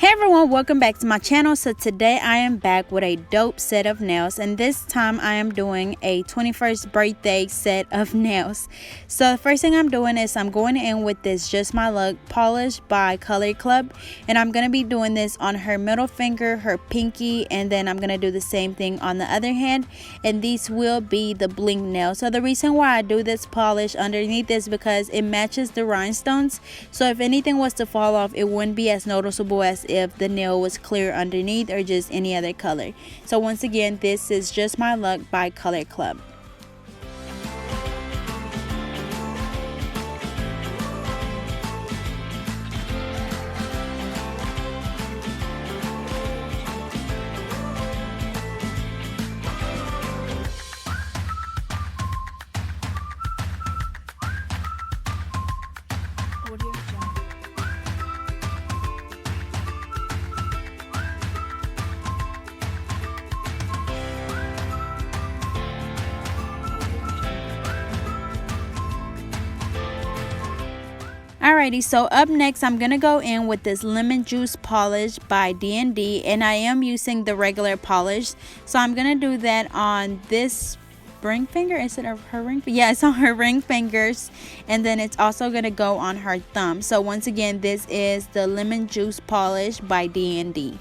Hey everyone, welcome back to my channel. So today I am back with a dope set of nails, and this time I am doing a 21st birthday set of nails. So the first thing I'm doing is I'm going in with this Just My Luck polish by Color Club, and I'm going to be doing this on her middle finger, her pinky, and then I'm going to do the same thing on the other hand, and these will be the bling nails. So the reason why I do this polish underneath is because it matches the rhinestones, so if anything was to fall off, it wouldn't be as noticeable as if the nail was clear underneath or just any other color. So once again, this is Just My Luck by Color Club. Alrighty, so up next I'm gonna go in with this lemon juice polish by D&D, and I am using the regular polish. So I'm gonna do that on this ring finger. Is it her ring? Yeah, it's on her ring fingers, and then it's also gonna go on her thumb. So once again, this is the lemon juice polish by D&D.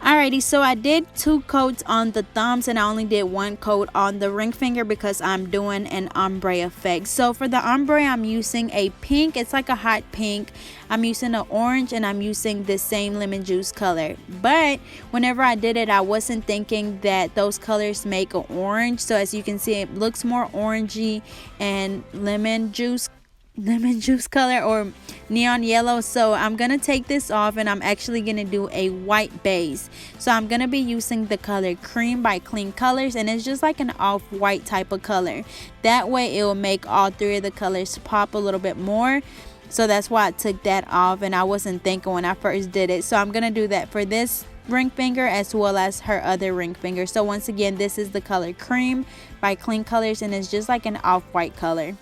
Alrighty, so I did 2 coats on the thumbs and I only did 1 coat on the ring finger because I'm doing an ombre effect. So for the ombre, I'm using a pink. It's like a hot pink. I'm using an orange, and I'm using the same lemon juice color. But whenever I did it, I wasn't thinking that those colors make an orange. So as you can see, it looks more orangey and lemon juice color or neon yellow. So I'm gonna take this off and I'm actually gonna do a white base. So I'm gonna be using the color Cream by Clean Colors, and it's just like an off-white type of color. That way it will make all 3 of the colors pop a little bit more. So that's why I took that off, and I wasn't thinking when I first did it. So I'm gonna do that for this ring finger as well as her other ring finger. So once again, this is the color Cream by Clean Colors, and it's just like an off-white color.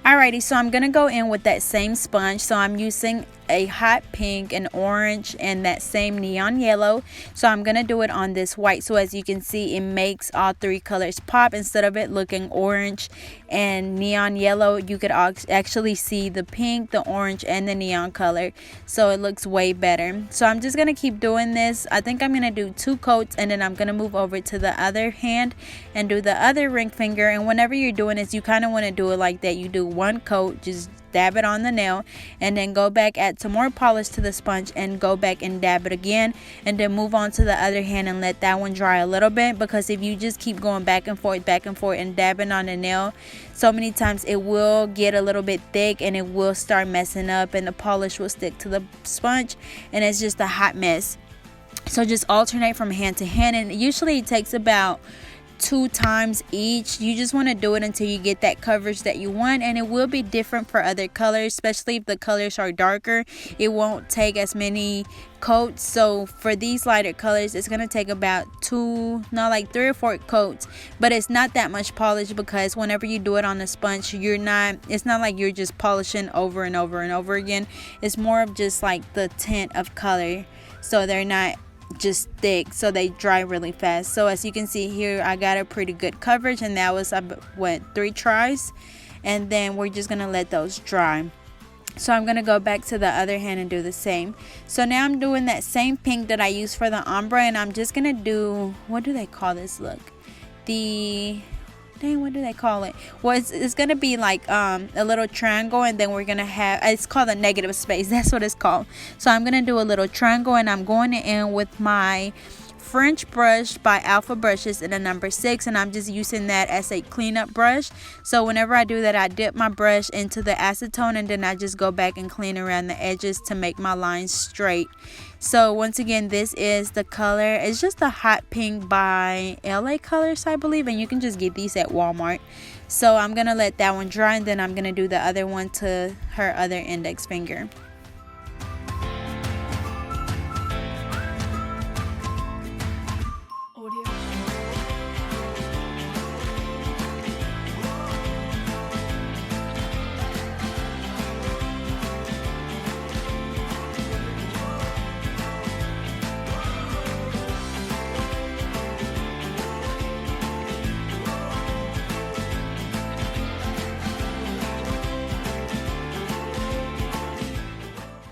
Alrighty, so I'm gonna go in with that same sponge. So I'm using a hot pink, an orange, and that same neon yellow. So I'm gonna do it on this white. So as you can see, it makes all 3 colors pop. Instead of it looking orange and neon yellow, you could actually see the pink, the orange, and the neon color. So it looks way better. So I'm just gonna keep doing this. I think I'm gonna do 2 coats, and then I'm gonna move over to the other hand and do the other ring finger. And whenever you're doing this, you kind of want to do it like that. You do 1 coat, just dab it on the nail, and then go back, add some more polish to the sponge, and go back and dab it again, and then move on to the other hand and let that one dry a little bit. Because if you just keep going back and forth and dabbing on the nail so many times, it will get a little bit thick and it will start messing up, and the polish will stick to the sponge, and it's just a hot mess. So just alternate from hand to hand, and usually it takes about 2 times each. You just want to do it until you get that coverage that you want, and it will be different for other colors, especially if the colors are darker. It won't take as many coats. So for these lighter colors, it's gonna take about 3 or 4 coats, but it's not that much polish, because whenever you do it on the sponge, it's not like you're just polishing over and over and over again. It's more of just like the tint of color, so they're not just thick, so they dry really fast. So as you can see here, I got a pretty good coverage, and that was 3 tries, and then we're just gonna let those dry. So I'm gonna go back to the other hand and do the same. So now I'm doing that same pink that I used for the ombre, and I'm just gonna do, what do they call this look? What do they call it? Well, it's gonna be like a little triangle, and then we're gonna have, it's called a negative space. That's what it's called. So I'm gonna do a little triangle, and I'm going in with my French brush by Alpha Brushes in a number 6, and I'm just using that as a cleanup brush. So whenever I do that, I dip my brush into the acetone, and then I just go back and clean around the edges to make my lines straight. So once again, this is the color. It's just a hot pink by LA Colors, I believe, and you can just get these at Walmart. So I'm gonna let that one dry, and then I'm gonna do the other one to her other index finger.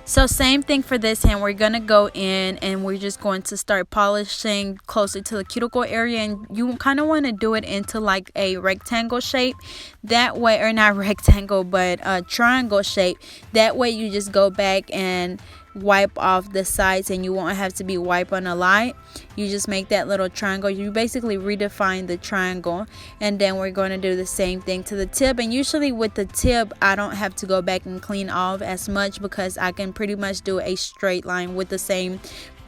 So same thing for this hand. We're gonna go in, and we're just going to start polishing closer to the cuticle area, and you kind of want to do it into like a rectangle shape. That way, or not rectangle, but a triangle shape. That way you just go back and wipe off the sides, and you won't have to be wiping a lot. You just make that little triangle. You basically redefine the triangle, and then we're going to do the same thing to the tip. And usually with the tip, I don't have to go back and clean off as much, because I can pretty much do a straight line with the same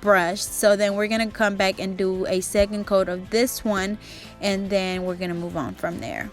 brush. So then we're going to come back and do a second coat of this one, and then we're going to move on from there.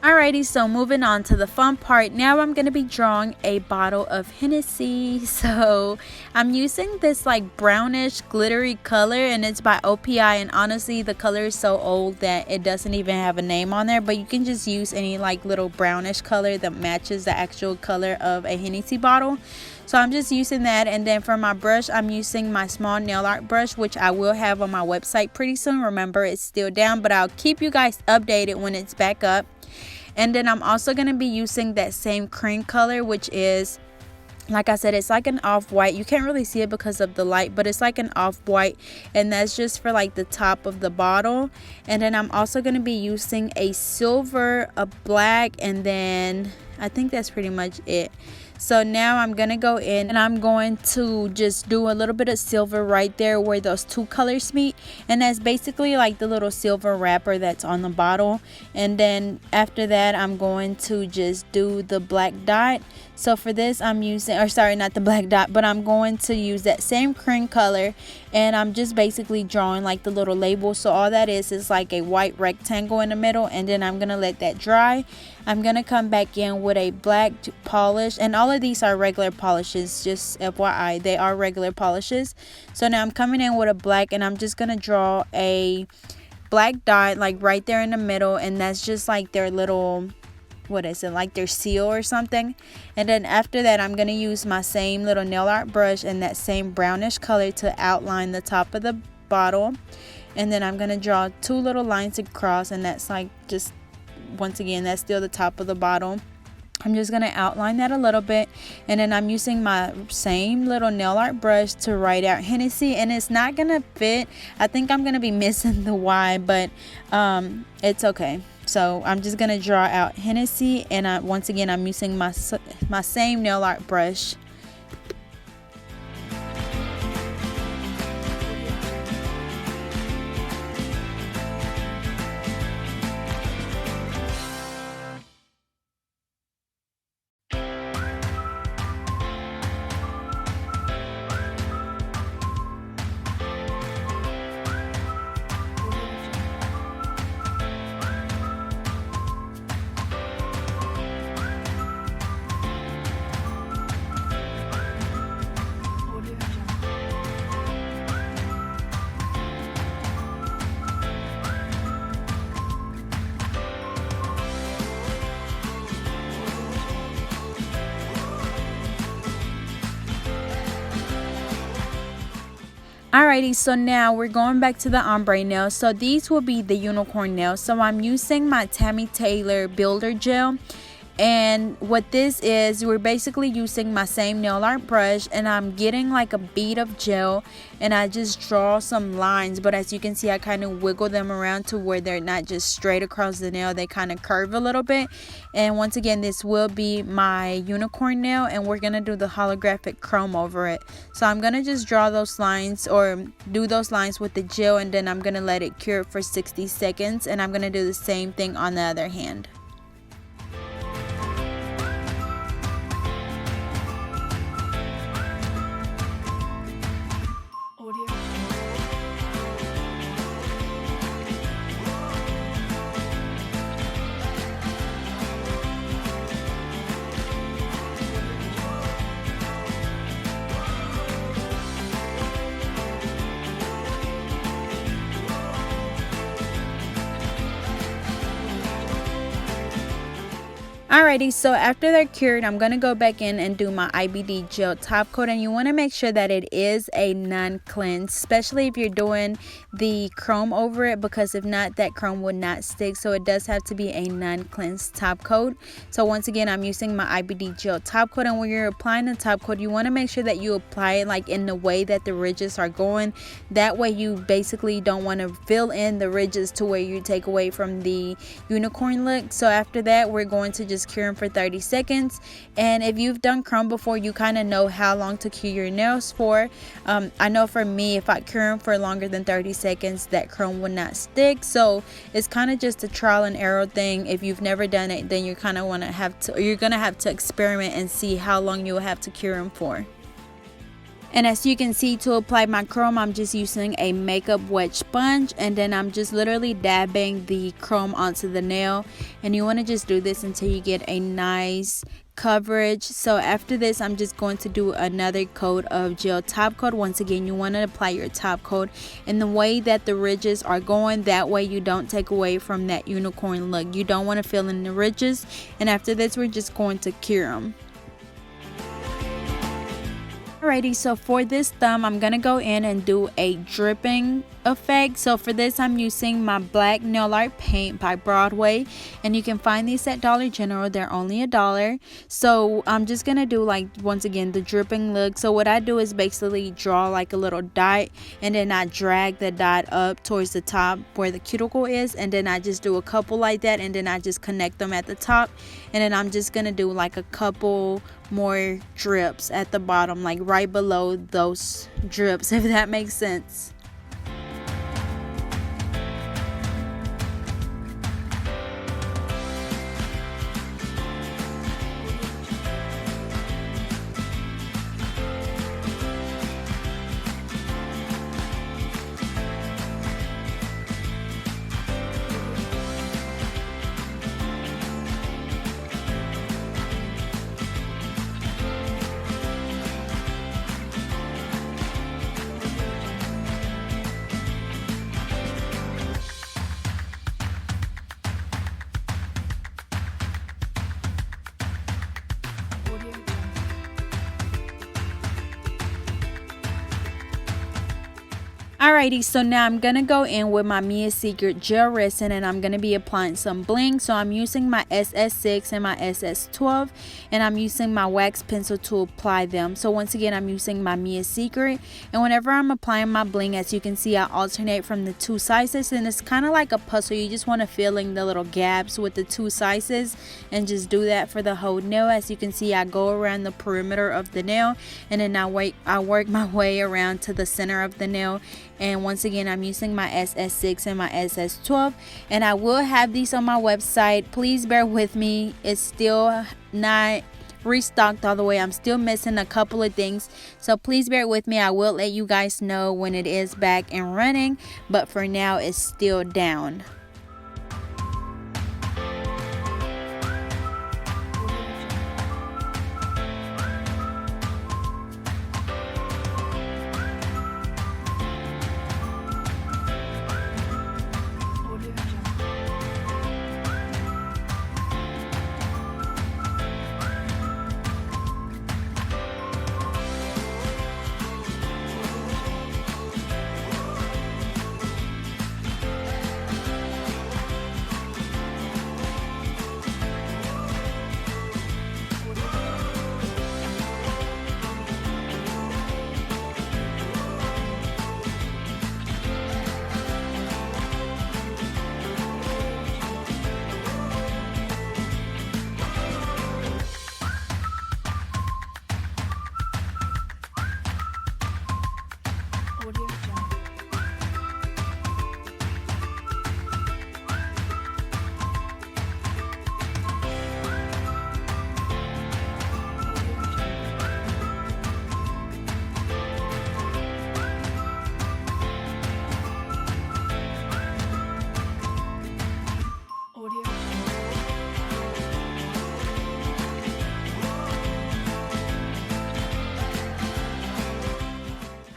Alrighty, so moving on to the fun part. Now I'm going to be drawing a bottle of Hennessy. So I'm using this like brownish glittery color, and it's by OPI, and honestly the color is so old that it doesn't even have a name on there, but you can just use any like little brownish color that matches the actual color of a Hennessy bottle. So I'm just using that, and then for my brush, I'm using my small nail art brush, which I will have on my website pretty soon. Remember, it's still down, but I'll keep you guys updated when it's back up. And then I'm also going to be using that same cream color, which is, like I said, it's like an off-white. You can't really see it because of the light, but it's like an off-white, and that's just for like the top of the bottle. And then I'm also going to be using a silver, a black, and then I think that's pretty much it. So now I'm going to go in, and I'm going to just do a little bit of silver right there where those two colors meet. And that's basically like the little silver wrapper that's on the bottle. And then after that, I'm going to just do the black dot. So for this, I'm using, or sorry, not the black dot, but I'm going to use that same cream color, and I'm just basically drawing like the little label. So all that is like a white rectangle in the middle, and then I'm going to let that dry. I'm going to come back in with a black polish, and all of these are regular polishes, just FYI, they are regular polishes. So now I'm coming in with a black, and I'm just going to draw a black dot like right there in the middle, and that's just like their little, what is it, like their seal or something. And then after that, I'm going to use my same little nail art brush and that same brownish color to outline the top of the bottle. And then I'm going to draw two little lines across, and that's like just, once again, that's still the top of the bottle. I'm just going to outline that a little bit, and then I'm using my same little nail art brush to write out Hennessy, and it's not going to fit. I think I'm going to be missing the Y, but it's okay. So I'm just gonna draw out Hennessy, and once again I'm using my same nail art brush. Alrighty, so now we're going back to the ombre nails. So these will be the unicorn nails. So I'm using my Tammy Taylor Builder Gel. And what this is, we're basically using my same nail art brush, and I'm getting like a bead of gel, and I just draw some lines. But as you can see, I kind of wiggle them around to where they're not just straight across the nail, they kind of curve a little bit. And once again, this will be my unicorn nail, and we're gonna do the holographic chrome over it. So I'm gonna just draw those lines, or do those lines with the gel, and then I'm gonna let it cure for 60 seconds, and I'm gonna do the same thing on the other hand. Alrighty, so after they're cured, I'm going to go back in and do my IBD gel top coat, and you want to make sure that it is a non-cleanse, especially if you're doing the chrome over it, because if not, that chrome would not stick. So it does have to be a non-cleanse top coat. So once again, I'm using my IBD gel top coat, and when you're applying the top coat, you want to make sure that you apply it like in the way that the ridges are going. That way you basically don't want to fill in the ridges to where you take away from the unicorn look. So after that, we're going to just cure them for 30 seconds. And if you've done chrome before, you kind of know how long to cure your nails for. I know for me, if I cure them for longer than 30 seconds, that chrome would not stick. So it's kind of just a trial and error thing. If you've never done it, then you kind of want to have to, or you're gonna have to experiment and see how long you'll have to cure them for. And as you can see, to apply my chrome, I'm just using a makeup wet sponge, and then I'm just literally dabbing the chrome onto the nail. And you want to just do this until you get a nice coverage. So after this, I'm just going to do another coat of gel top coat. Once again, you want to apply your top coat in the way that the ridges are going. That way you don't take away from that unicorn look. You don't want to fill in the ridges. And after this, we're just going to cure them. Alrighty, so for this thumb, I'm gonna go in and do a dripping effect. So for this, I'm using my black nail art paint by Broadway, and you can find these at Dollar General. They're only $1. So I'm just gonna do, like, once again, the dripping look. So what I do is basically draw like a little dot, and then I drag the dot up towards the top where the cuticle is, and then I just do a couple like that, and then I just connect them at the top, and then I'm just gonna do like a couple more drips at the bottom, like right below those drips, if that makes sense. Alrighty, so now I'm gonna go in with my Mia Secret gel resin and I'm gonna be applying some bling. So I'm using my SS6 and my SS12 and I'm using my wax pencil to apply them. So once again, I'm using my Mia Secret, and whenever I'm applying my bling, as you can see, I alternate from the two sizes, and it's kind of like a puzzle. You just want to fill in the little gaps with the two sizes and just do that for the whole nail. As you can see, I go around the perimeter of the nail and then I work my way around to the center of the nail. And once again, I'm using my SS6 and my SS12, and I will have these on my website. Please bear with me, it's still not restocked all the way. I'm still missing a couple of things, so please bear with me. I will let you guys know when it is back and running, but for now it's still down.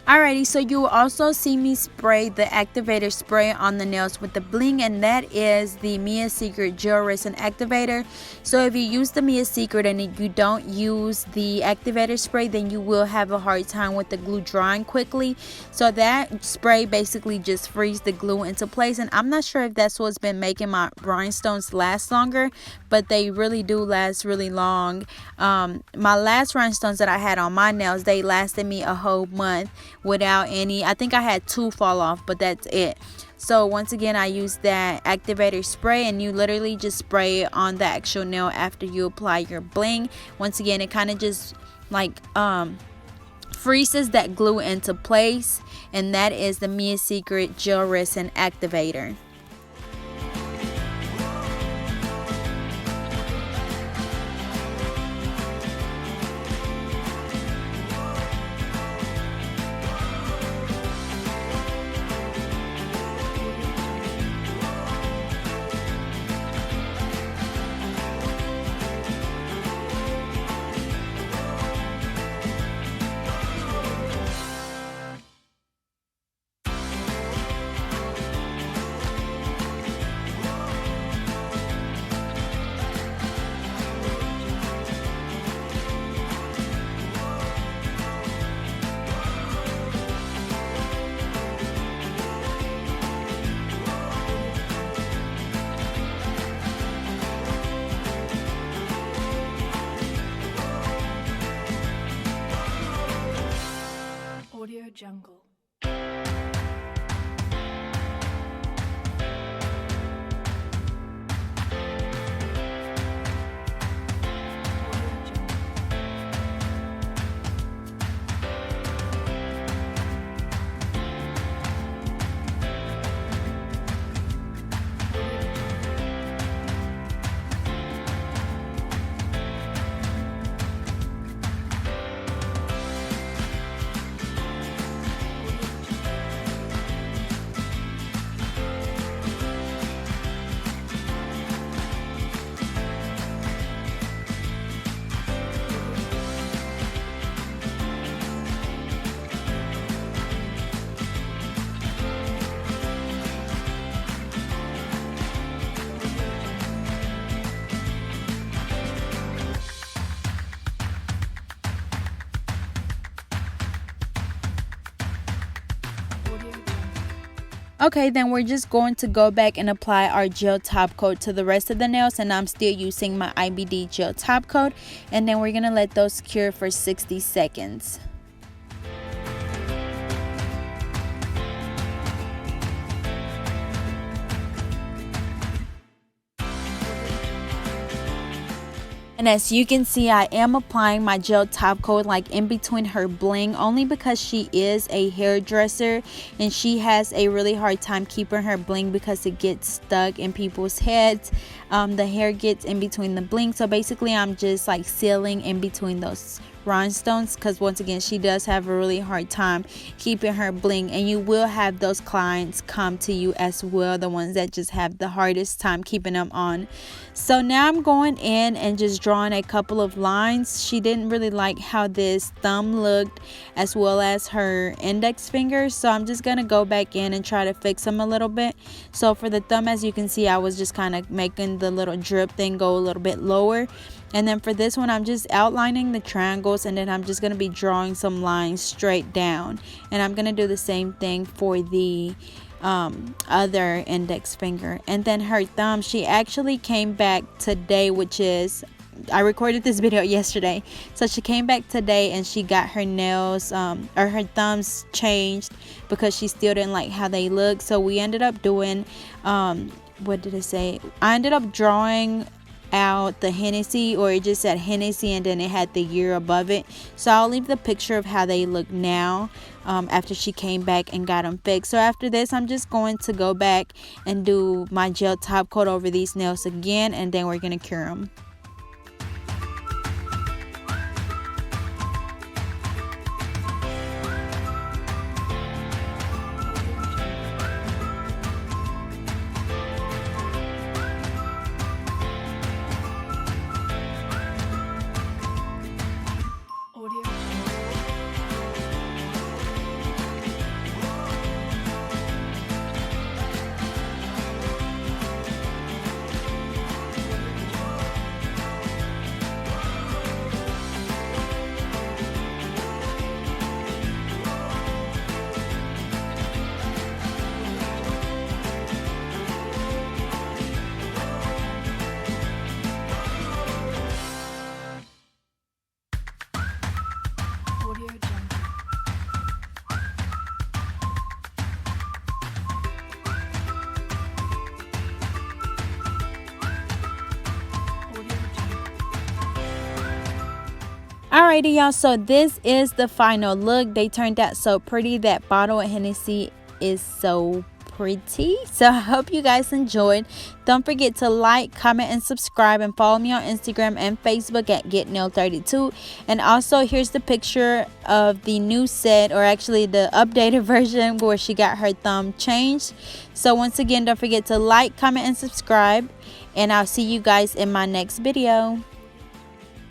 Alrighty, so you will also see me spray the activator spray on the nails with the bling, and that is the Mia Secret Gel Resin Activator. So if you use the Mia Secret and you don't use the activator spray, then you will have a hard time with the glue drying quickly. So that spray basically just frees the glue into place, and I'm not sure if that's what's been making my rhinestones last longer, but they really do last really long. My last rhinestones that I had on my nails, they lasted me a whole month without any. I think I had 2 fall off, but that's it. So once again, I use that activator spray, and you literally just spray it on the actual nail after you apply your bling. Once again, it kind of just like freezes that glue into place, and that is the Mia Secret Gel Resin Activator. Jungle. Okay, then we're just going to go back and apply our gel top coat to the rest of the nails, and I'm still using my IBD gel top coat, and then we're gonna let those cure for 60 seconds. And as you can see, I am applying my gel top coat like in between her bling, only because she is a hairdresser and she has a really hard time keeping her bling because it gets stuck in people's heads. The hair gets in between the bling, so basically I'm just like sealing in between those rhinestones, because once again she does have a really hard time keeping her bling, and you will have those clients come to you as well, the ones that just have the hardest time keeping them on. So now I'm going in and just drawing a couple of lines. She didn't really like how this thumb looked as well as her index finger, so I'm just gonna go back in and try to fix them a little bit. So for the thumb, as you can see, I was just kind of making the little drip thing go a little bit lower. And then for this one, I'm just outlining the triangles, and then I'm just going to be drawing some lines straight down. And I'm going to do the same thing for the other index finger. And then her thumb, she actually came back today, which is, I recorded this video yesterday. So she came back today and she got her nails or her thumbs changed because she still didn't like how they look. So we ended up doing, what did it say? I ended up drawing out the Hennessy, or it just said Hennessy and then it had the year above it. So I'll leave the picture of how they look now after she came back and got them fixed. So after this, I'm just going to go back and do my gel top coat over these nails again, and then we're gonna cure them. Alrighty, y'all, so this is the final look. They turned out so pretty. That bottle of Hennessy is so pretty. So I hope you guys enjoyed. Don't forget to like, comment, and subscribe, and follow me on Instagram and Facebook at GetNailed32. And also, here's the picture of the new set, or actually the updated version where she got her thumb changed. So once again, don't forget to like, comment, and subscribe, and I'll see you guys in my next video.